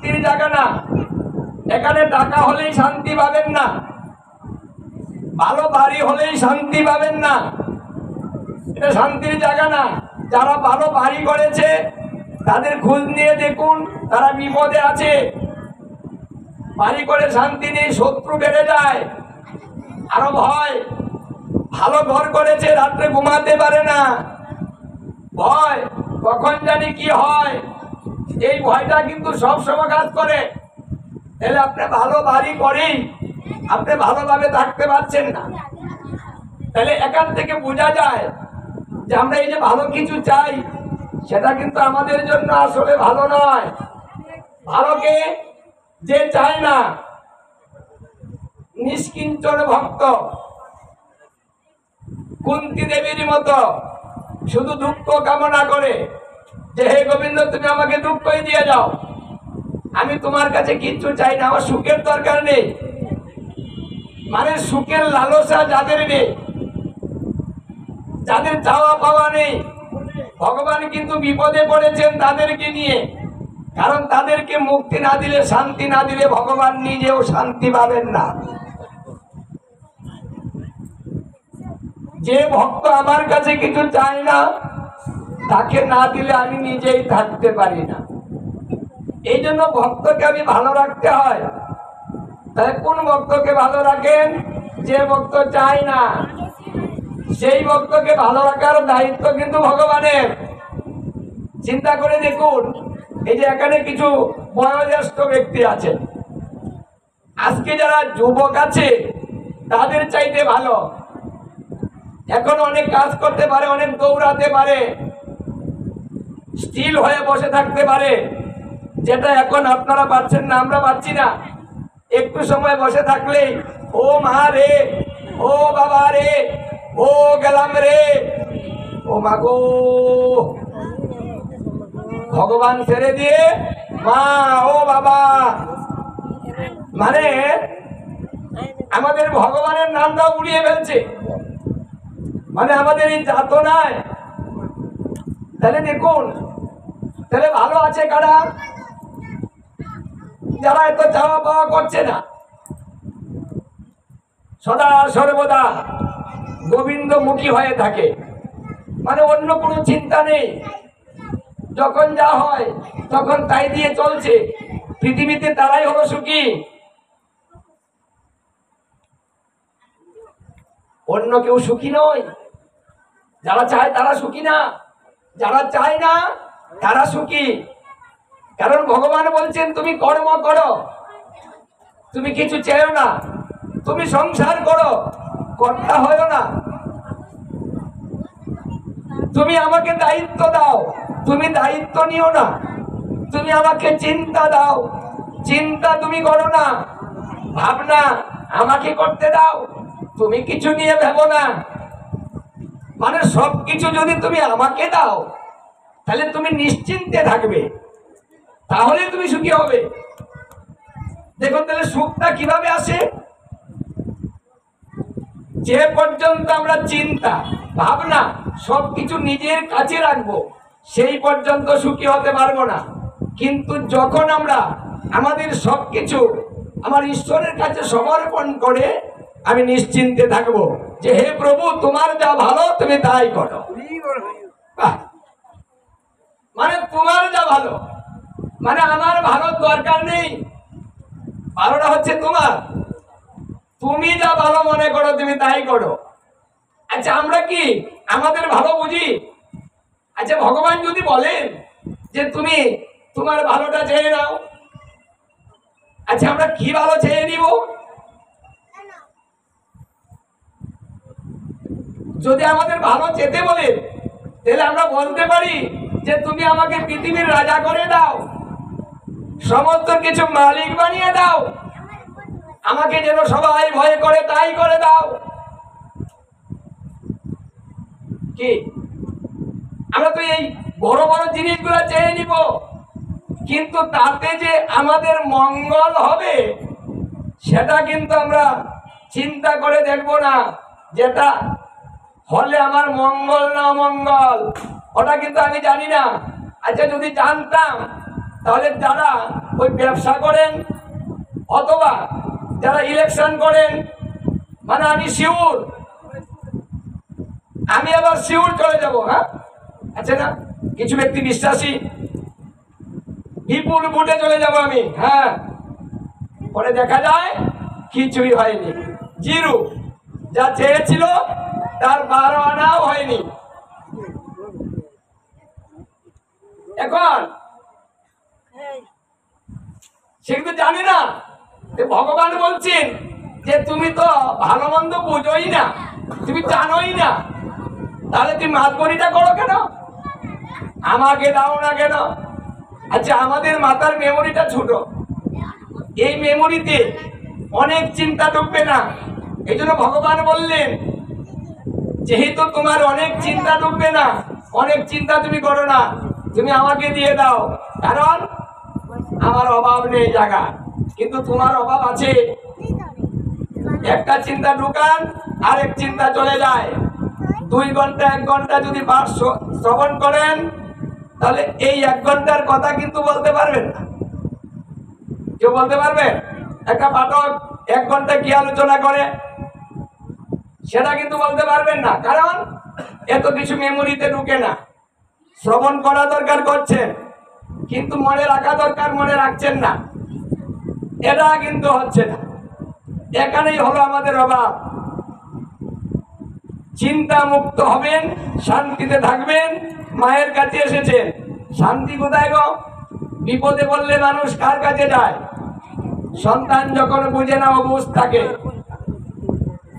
শান্তির জায়গা না। এখানে টাকা হলেই শান্তি পাবেন না, ভালো বাড়ি হলেই শান্তি পাবেন না, এটা শান্তির জায়গা না। যারা ভালো বাড়ি করেছে তাদের খোঁজ নিয়ে দেখুন, তারা বিপদে আছে। বাড়ি করে শান্তি নেই, শত্রু বেড়ে যায়, আরো ভয়। ভালো ঘর করেছে, রাত্রে ঘুমাতে পারে না, ভয় কখন জানি কি হয়, এই ভয়টা কিন্তু সব সময় কাজ করে। তাহলে আপনি ভালো বাড়ি করেই আপনি ভালোভাবে থাকতে পারছেন না। তাহলে এখান থেকে বোঝা যায় যে আমরা এই যে ভালো কিছু চাই, সেটা কিন্তু আমাদের জন্য আসলে ভালো নয়। ভালোকে যে চায় না, নিষ্কিঞ্চন ভক্ত, কুন্তী দেবীর মতো শুধু দুঃখ কামনা করে যে হে গোবিন্দ তুমি আমাকে দুঃখই দিয়ে যাও, আমি তোমার কাছে কিচ্ছু চাই না, আমার সুখের দরকার নেই। মানে সুখের লালসা যাদের নেই, যাদের চাওয়া পাওয়া নেই, ভগবান কিন্তু বিপদে পড়েছেন তাদেরকে নিয়ে। কারণ তাদেরকে মুক্তি না দিলে, শান্তি না দিলে ভগবান নিজেও শান্তি পাবেন না। যে ভক্ত আমার কাছে কিছু চায় না, তাকে না দিলে আমি নিজেই থাকতে পারি না। এই জন্য ভক্তকে আমি ভালো রাখতে হয়। তাই কোন ভক্তকে ভালো রাখেন? যে ভক্ত চায় না, সেই ভক্তকে ভালো রাখার দায়িত্ব কিন্তু ভগবানের। চিন্তা করে দেখুন, এই যে এখানে কিছু বয়োজ্যেষ্ঠ ব্যক্তি আছে, আজকে যারা যুবক আছে তাদের চাইতে ভালো, এখন অনেক কাজ করতে পারে, অনেক দৌড়াতে পারে, স্টিল হয়ে বসে থাকতে পারে, যেটা এখন আপনারা পাচ্ছেন না, আমরা পাচ্ছি না। একটু সময় বসে থাকলেই ও মা রে, ও বাবা রে, ও গেলাম রে, ও মাগো, ভগবান ছেড়ে দিয়ে মা ও বাবা। মানে আমাদের ভগবানের নামটাও উড়িয়ে ফেলছে, মানে আমাদের এই যাতনায়। তাহলে দেখুন, তাহলে ভালো আছে কারা? যারা এত চাওয়া পাওয়া করছে না, সদা সর্বদা গোবিন্দমুখী হয়ে থাকে, মানে অন্য কোনো চিন্তা নেই, যখন যা হয় তখন তাই দিয়ে চলছে। পৃথিবীতে তারাই হলো সুখী, অন্য কেউ সুখী নয়। যারা চায় তারা সুখী না, যারা চায় না তারা সুখী। কারণ ভগবান বলছেন তুমি কর্ম করো, তুমি কিছু চেয়েও না, তুমি সংসার করো, কর্তা হয়ো না। তুমি আমাকে দায়িত্ব দাও, তুমি দায়িত্ব নিও না। তুমি আমাকে চিন্তা দাও, চিন্তা তুমি করো না। ভাবনা আমাকে করতে দাও, তুমি কিছু নিয়ে ভেবো না। মানে সবকিছু যদি তুমি আমাকে দাও, তাহলে তুমি নিশ্চিন্তে থাকবে, তাহলে তুমি সুখী হবে। দেখুন তাহলে সুখটা কিভাবে আসে? যে পর্যন্ত আমরা চিন্তা ভাবনা সবকিছু নিজের কাছে রাখবো, সেই পর্যন্ত সুখী হতে পারবো না। কিন্তু যখন আমরা আমাদের সবকিছু আমার ঈশ্বরের কাছে সমর্পণ করে আমি নিশ্চিন্তে থাকবো যে হে প্রভু তোমার যা ভালো তুমি তাই করো, মানে তোমার যা ভালো, মানে আমার ভালোর দরকার নেই, ভালোটা হচ্ছে তোমার, তুমি যা ভালো মনে করো তুমি তাই করো। আচ্ছা আমরা কি আমাদের ভালো বুঝি? আচ্ছা ভগবান যদি বলেন যে তুমি তোমার ভালোটা চেয়ে নাও, আচ্ছা আমরা কি ভালো চেয়ে নিব? যদি আমাদের ভালো চেতে বলে, তাহলে আমরা বলতে পারি যে তুমি আমাকে পৃথিবীর রাজা করে দাও, সমস্ত কিছু মালিক বানিয়ে দাও, আমাকে যেন সবাই ভয় করে তাই করে দাও। কি আমরা তো এই বড় বড় জিনিসগুলো চেয়ে নিব, কিন্তু তাতে যে আমাদের মঙ্গল হবে সেটা কিন্তু আমরা চিন্তা করে দেখব না। যেটা হলে আমার মঙ্গল না অমঙ্গল ওটা কিন্তু আমি জানি না। আচ্ছা যদি জানতাম, তাহলে যারা ওই ব্যবসা করেন অথবা যারা ইলেকশন করেন, মানে আমি শিওর, আমি আবার শিওর চলে যাব। হ্যাঁ, আচ্ছা না, কিছু ব্যক্তি বিশ্বাসী, বিপুল ভোটে চলে যাব আমি। হ্যাঁ, পরে দেখা যায় কিছুই হয়নি, জিরো। যা চেয়েছিল তার 12 আনাও হয়নি। এখন সে কিন্তু জানি না যে ভগবান বলছেন যে তুমি তো ভালো মন্দ বুঝোই না, তুমি জানোই না, তাহলে তুমি মাতবরিটা করো কেন, আমাকে দাও না কেন? আচ্ছা, আমাদের মাথার মেমোরিটা ছোট, এই মেমোরিতে অনেক চিন্তা ঢুকবে না। এই জন্য ভগবান বললেন যেহেতু তোমার অনেক চিন্তা ঢুকবে না, অনেক চিন্তা তুমি করো না, তুমি আমাকে দিয়ে দাও, কারণ আমার অভাব নেই জায়গা, কিন্তু তোমার অভাব আছে। একটা চিন্তা ঢুকান, আরেক চিন্তা চলে যায়। 2 ঘন্টা 1 ঘন্টা যদি পাঠ শ্রবণ করেন, তাহলে এই 1 ঘন্টার কথা কিন্তু বলতে পারবেন না। কেউ বলতে পারবে? একটা পাঠক 1 ঘন্টা কি আলোচনা করে সেটা কিন্তু বলতে পারবেন না, কারণ এত কিছু মেমোরিতে ঢুকে না। শ্রবণ করা দরকার করছেন, কিন্তু মনে রাখা দরকার, মনে রাখছেন না, এটা কিন্তু হচ্ছে না। এখানেই হলো আমাদের অভাব। চিন্তা মুক্ত হবেন, শান্তিতে থাকবেন। মায়ের কাছে এসেছেন, শান্তি কোথায় গো? বিপদে বললে মানুষ কার কাছে যায়? সন্তান যখন বুঝে না, অবুঝ থাকে,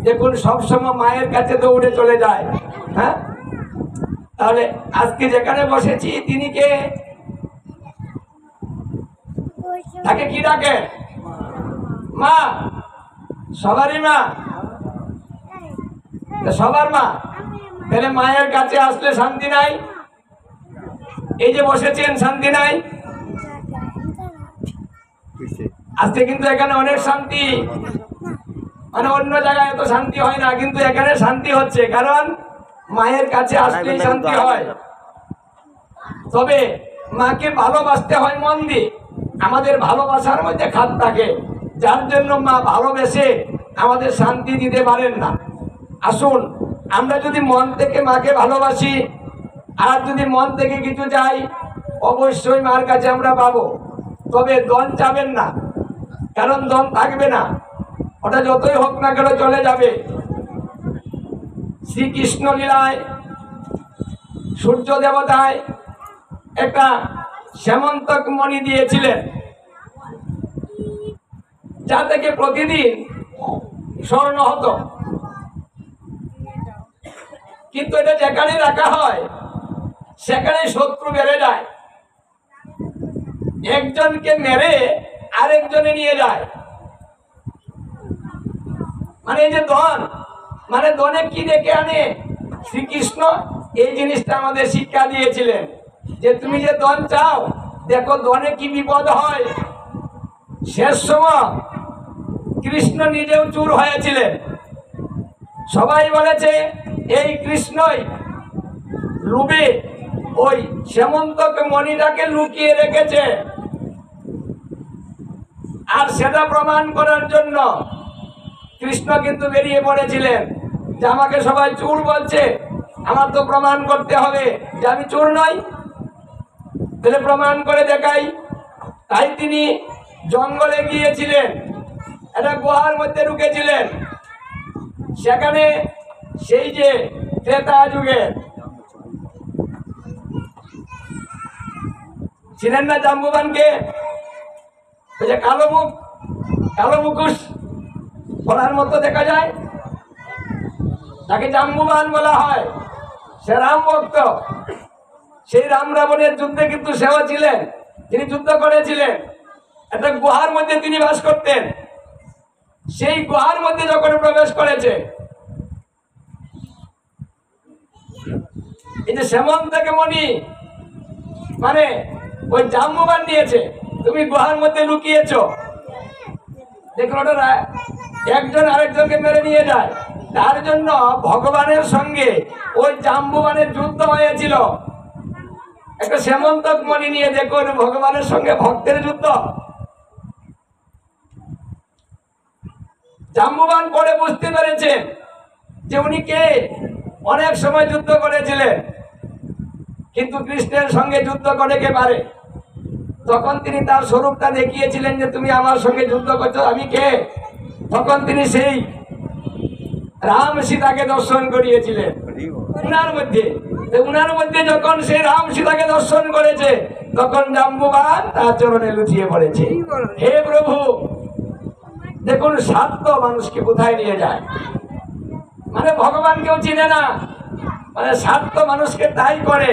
দেখুন সবসময় মায়ের কাছে দৌড়ে চলে যায়। হ্যাঁ, তাহলে আজকে যেখানে বসেছি তিনি কে? তাকে কি ডাকে? মা, সবারই মা, সবার মা। তাহলে মায়ের কাছে আসলে শান্তি নাই? এই যে বসেছেন, শান্তি নাই? আজকে কিন্তু এখানে অনেক শান্তি, মানে অন্য জায়গায় এত শান্তি হয় না, কিন্তু এখানে শান্তি হচ্ছে, কারণ মায়ের কাছে আসলেই শান্তি হয়। তবে মাকে ভালোবাসতে হয় মন দিয়ে। আমাদের ভালোবাসার মধ্যে খাত থাকে, যার জন্য মা ভালোবেসে আমাদের শান্তি দিতে পারেন না। আসুন, আমরা যদি মন থেকে মাকে ভালোবাসি, আর যদি মন থেকে কিছু চাই, অবশ্যই মার কাছে আমরা পাবো। তবে দন চাবেন না, কারণ দন থাকবে না, ওটা যতই হোক না কেন চলে যাবে। শ্রীকৃষ্ণ লীলায় সূর্য দেবতায় একটা সেমন্তক মণি দিয়েছিলেন, যা থেকে প্রতিদিন স্বর্ণ হতো। কিন্তু এটা যেখানে রাখা হয় সেখানে শত্রু বেড়ে যায়, একজনকে মেরে আরেকজনে নিয়ে যায়। মানে এই যে ধন, মানে ধনে কি ডেকে আনে? শ্রীকৃষ্ণ এই জিনিসটা আমাদের শিক্ষা দিয়েছিলেন, যে তুমি যে ধন চাও, দেখো ধনে কি বিপদ হয়। শেষ সময় কৃষ্ণ নিজেও চুর হয়েছিলেন। সবাই বলেছে এই কৃষ্ণই লোভে ওই সেমন্তক মণিটাকে লুকিয়ে রেখেছে, আর সেটা প্রমাণ করার জন্য কৃষ্ণ কিন্তু বেরিয়ে পড়েছিলেন যে আমাকে সবাই চোর বলছে, আমার তো প্রমাণ করতে হবে যে আমি চোর নই, তাহলে প্রমাণ করে দেখাই। তাই তিনি জঙ্গলে গিয়েছিলেন, একটা গুহার মধ্যে ঢুকেছিলেন। সেখানে সেই যে ত্রেতা যুগে ছিলেন না জাম্বুবানকে, ওই যে কালো মুখ, কালো মুখোশ পরার মতো দেখা যায়, তাকে জাম্বুবান বলা হয়। সে রাম ভক্ত। সেই রাম রাবণের যুদ্ধে কিন্তু সেও ছিলেন, তিনি যুদ্ধ করেছিলেন। একটা গুহার মধ্যে তিনি বাস করতেন। সেই গুহার মধ্যে যখন প্রবেশ করেছে, এই যে সেমন্তক মণি, মানে ওই জাম্বুবান নিয়েছে, তুমি গুহার মধ্যে লুকিয়েছ। দেখুন, ওটা একজন আরেকজনকে মেরে নিয়ে যায়। তার জন্য ভগবানের সঙ্গে ওই জাম্বুবানের যুদ্ধ হয়েছিল। একটা সেমন্তক মণি নিয়ে দেখুন, ভগবানের সঙ্গে ভক্তের যুদ্ধ। জাম্বুবান পরে বুঝতে পেরেছে যে উনি কে। অনেক সময় যুদ্ধ করেছিলেন, কিন্তু কৃষ্ণের সঙ্গে যুদ্ধ করে কে পারে। তখন তিনি তার স্বরূপটা দেখিয়েছিলেন যে তুমি আমার সঙ্গে যুদ্ধ করছো, আমি কে। তখন তিনি সেই রাম সীতাকে দর্শন করিয়েছিলেন উনার মধ্যে যখন সে রাম সীতাকে দর্শন করেছে, তখন জাম্বুবান তার চরণে লুটিয়ে পড়েছে। হে প্রভু, দেখুন স্বার্থ মানুষকে কোথায় নিয়ে যায়। মানে ভগবান কেউ চিনে না, মানে স্বার্থ মানুষকে তাই করে।